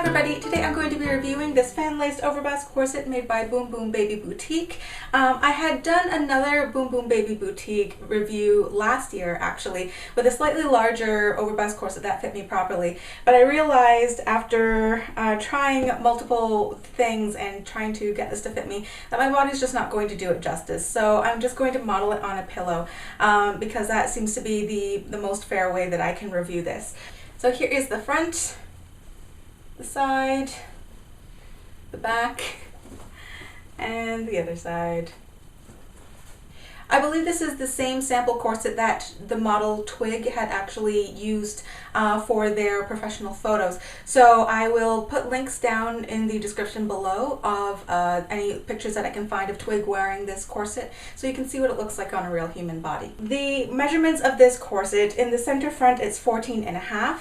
everybody, today I'm going to be reviewing this fan-laced overbust corset made by Boom Boom Baby Boutique. I had done another Boom Boom Baby Boutique review last year actually with a slightly larger overbust corset that fit me properly, but I realized after trying multiple things and trying to get this to fit me that my body's just not going to do it justice, so I'm just going to model it on a pillow because that seems to be the most fair way that I can review this. So here is the front, the side, the back, and the other side. I believe this is the same sample corset that the model Twig had actually used for their professional photos. So I will put links down in the description below of any pictures that I can find of Twig wearing this corset so you can see what it looks like on a real human body. The measurements of this corset, in the center front it's 14.5.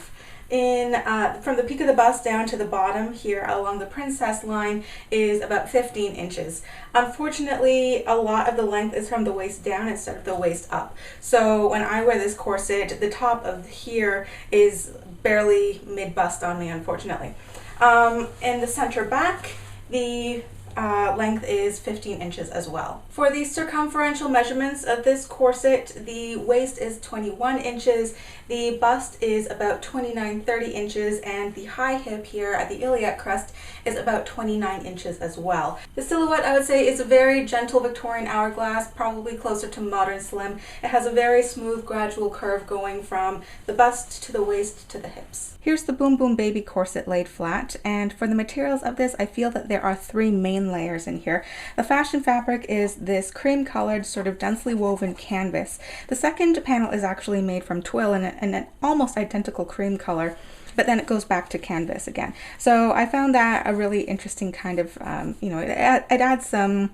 From the peak of the bust down to the bottom here along the princess line is about 15 inches. Unfortunately, a lot of the length is from the waist down instead of the waist up. So when I wear this corset, the top of here is barely mid-bust on me, unfortunately. In the center back, the length is 15 inches as well. For the circumferential measurements of this corset, the waist is 21 inches, the bust is about 29-30 inches, and the high hip here at the iliac crest is about 29 inches as well. The silhouette, I would say, is a very gentle Victorian hourglass, probably closer to modern slim. It has a very smooth gradual curve going from the bust to the waist to the hips. Here's the Boom Boom Baby corset laid flat, and for the materials of this I feel that there are three main layers in here. The fashion fabric is this cream colored sort of densely woven canvas. The second panel is actually made from twill in an almost identical cream color, but then it goes back to canvas again. So I found that a really interesting kind of, it adds some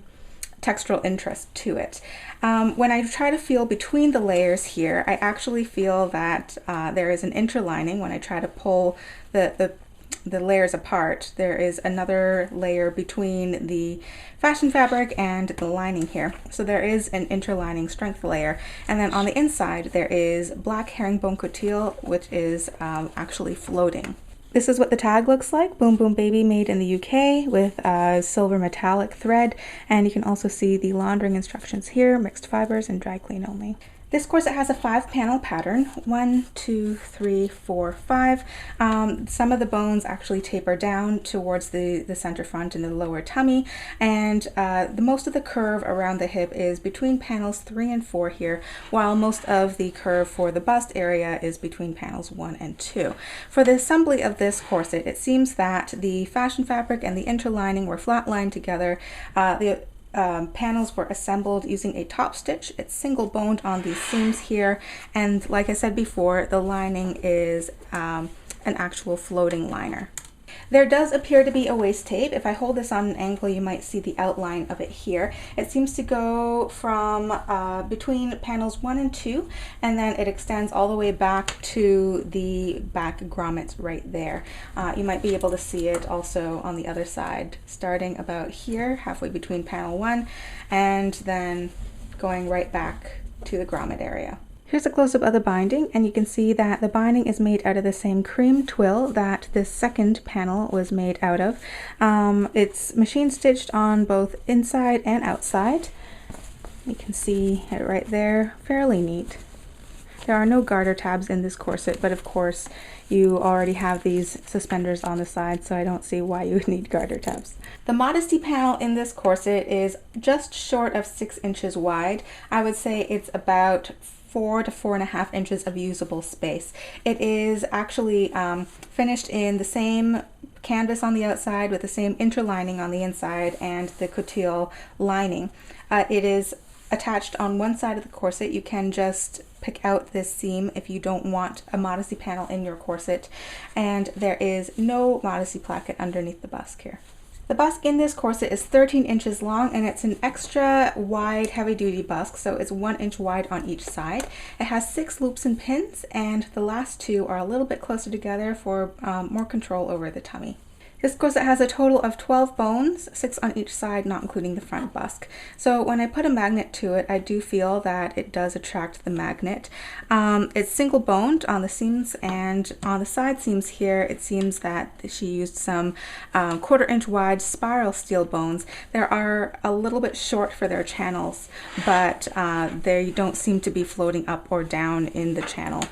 textural interest to it. When I try to feel between the layers here, I actually feel that there is an interlining. When I try to pull the layers apart, there is another layer between the fashion fabric and the lining here. So there is an interlining strength layer. And then on the inside, there is black herringbone couture, which is actually floating. This is what the tag looks like. Boom Boom Baby, made in the UK with silver metallic thread. And you can also see the laundering instructions here, mixed fibers and dry clean only. This corset has a 5-panel pattern, 1, 2, 3, 4, 5. Some of the bones actually taper down towards the center front and the lower tummy, and most of the curve around the hip is between panels 3 and 4 here, while most of the curve for the bust area is between panels 1 and 2. For the assembly of this corset, it seems that the fashion fabric and the interlining were flat lined together. The panels were assembled using a top stitch. It's single boned on these seams here, and like I said before, the lining is an actual floating liner. There does appear to be a waist tape. If I hold this on an angle, you might see the outline of it here. It seems to go from between panels 1 and 2, and then it extends all the way back to the back grommets right there. You might be able to see it also on the other side, starting about here, halfway between panel 1, and then going right back to the grommet area. Here's a close-up of the binding, and you can see that the binding is made out of the same cream twill that this second panel was made out of. It's machine stitched on both inside and outside. You can see it right there, fairly neat. There are no garter tabs in this corset, but of course you already have these suspenders on the side, so I don't see why you would need garter tabs. The Modesty panel in this corset is just short of 6 inches wide. I would say it's about 4 to 4.5 inches of usable space. It is actually finished in the same canvas on the outside with the same interlining on the inside and the couture lining. It is attached on one side of the corset. You can just pick out this seam if you don't want a Modesty panel in your corset, and there is no Modesty placket underneath the busk here. The busk in this corset is 13 inches long, and it's an extra wide heavy-duty busk, so it's 1 inch wide on each side. It has 6 loops and pins, and the last 2 are a little bit closer together for more control over the tummy. This corset has a total of 12 bones, 6 on each side, not including the front busk. So when I put a magnet to it, I do feel that it does attract the magnet. It's single boned on the seams, and on the side seams here, it seems that she used some 1/4 inch wide spiral steel bones. They are a little bit short for their channels, but they don't seem to be floating up or down in the channel.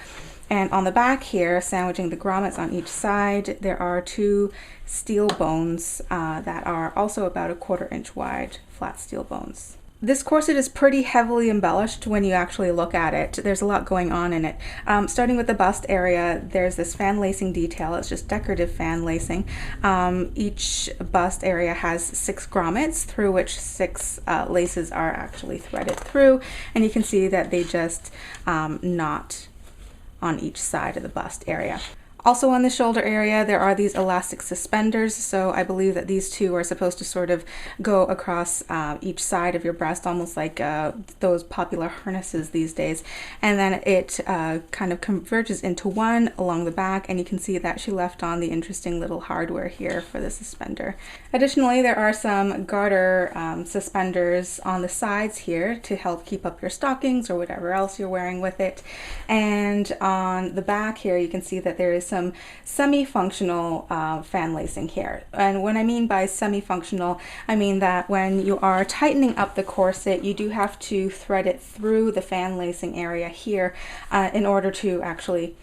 And on the back here, sandwiching the grommets on each side, there are 2 steel bones that are also about a 1/4 inch wide, flat steel bones. This corset is pretty heavily embellished when you actually look at it. There's a lot going on in it. Starting with the bust area, there's this fan lacing detail. It's just decorative fan lacing. Each bust area has 6 grommets through which 6 laces are actually threaded through, and you can see that they just knot on each side of the bust area. Also on the shoulder area, there are these elastic suspenders, so I believe that these 2 are supposed to sort of go across each side of your breast, almost like those popular harnesses these days. And then it kind of converges into one along the back, and you can see that she left on the interesting little hardware here for the suspender. Additionally, there are some garter suspenders on the sides here to help keep up your stockings or whatever else you're wearing with it. And on the back here, you can see that there is some semi-functional fan lacing here. And when I mean by semi-functional, I mean that when you are tightening up the corset, you do have to thread it through the fan lacing area here in order to actually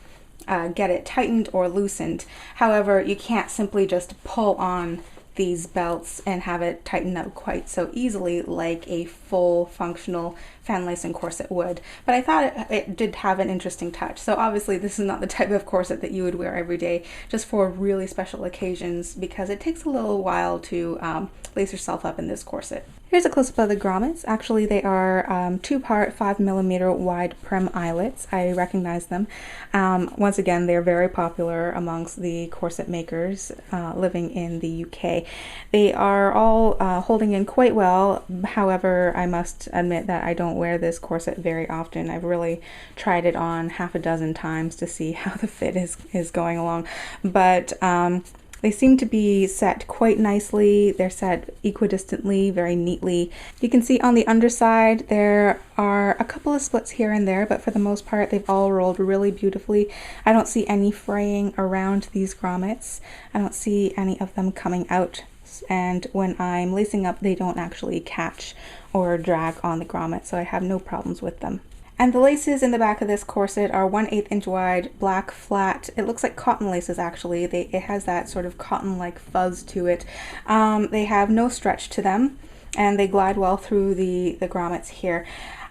get it tightened or loosened. However, you can't simply just pull on these belts and have it tighten up quite so easily like a full functional fan lacing corset would. But I thought it did have an interesting touch. So obviously this is not the type of corset that you would wear every day, just for really special occasions, because it takes a little while to lace yourself up in this corset. Here's a close-up of the grommets. Actually, they are 2-part 5mm wide prim eyelets. I recognize them. Once again, they're very popular amongst the corset makers living in the UK. They are all holding in quite well. However, I must admit that I don't wear this corset very often. I've really tried it on half a dozen times to see how the fit is going along. But they seem to be set quite nicely. They're set equidistantly, very neatly. You can see on the underside there are a couple of splits here and there, but for the most part they've all rolled really beautifully. I don't see any fraying around these grommets. I don't see any of them coming out, and when I'm lacing up they don't actually catch or drag on the grommet, so I have no problems with them. And the laces in the back of this corset are 1/8 inch wide, black, flat. It looks like cotton laces actually. It has that sort of cotton-like fuzz to it. They have no stretch to them, and they glide well through the grommets here.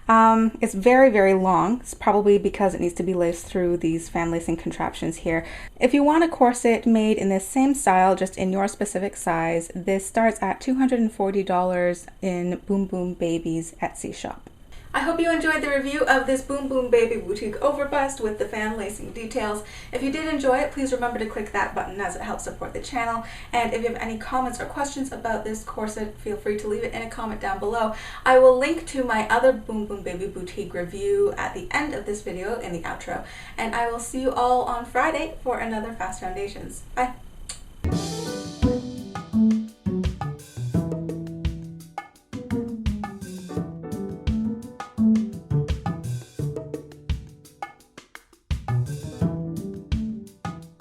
It's very, very long. It's probably because it needs to be laced through these fan lacing contraptions here. If you want a corset made in this same style, just in your specific size, this starts at $240 in Boom Boom Baby's Etsy shop. I hope you enjoyed the review of this Boom Boom Baby Boutique Overbust with the fan lacing details. If you did enjoy it, please remember to click that button as it helps support the channel. And if you have any comments or questions about this corset, feel free to leave it in a comment down below. I will link to my other Boom Boom Baby Boutique review at the end of this video in the outro. And I will see you all on Friday for another Fast Foundations. Bye!